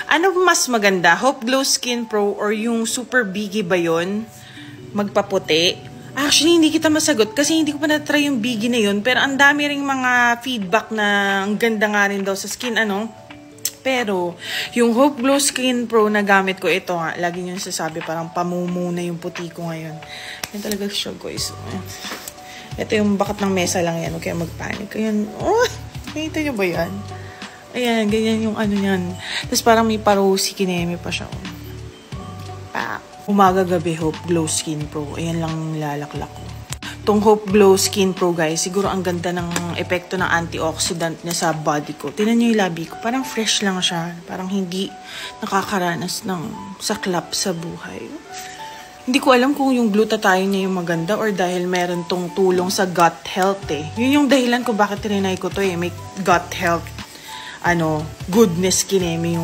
Ano mas maganda? Hope Glow Skin Pro or yung Super Biggie ba yun? Magpaputi? Actually, hindi kita masagot kasi hindi ko pa na-try yung Biggie na yun. Pero ang dami ring mga feedback na ang ganda nga rin daw sa skin, ano? Pero, yung Hope Glow Skin Pro na gamit ko, ito nga, lagi nyo sasabi, parang pamumu na yung puti ko ngayon. Yan talaga siya, guys. Ito yung bakat ng mesa lang yan, huwag kayo magpanik. Ayan, oh, nakita nyo ba yan? Ayan, ganyan yung ano yan. Tapos parang may parosi, kineme pa siya. Umaga gabi, Hope Glow Skin Pro. Ayan lang lalaklak ko. Itong Hope Glow Skin Pro, guys, siguro ang ganda ng epekto ng antioxidant niya sa body ko. Tingnan niyo yung labi ko. Parang fresh lang siya. Parang hindi nakakaranas ng saklap sa buhay. Hindi ko alam kung yung glutathione niya yung maganda or dahil meron tong tulong sa gut health eh. Yun yung dahilan ko bakit tinry ko to eh. May gut health, goodness kineme yung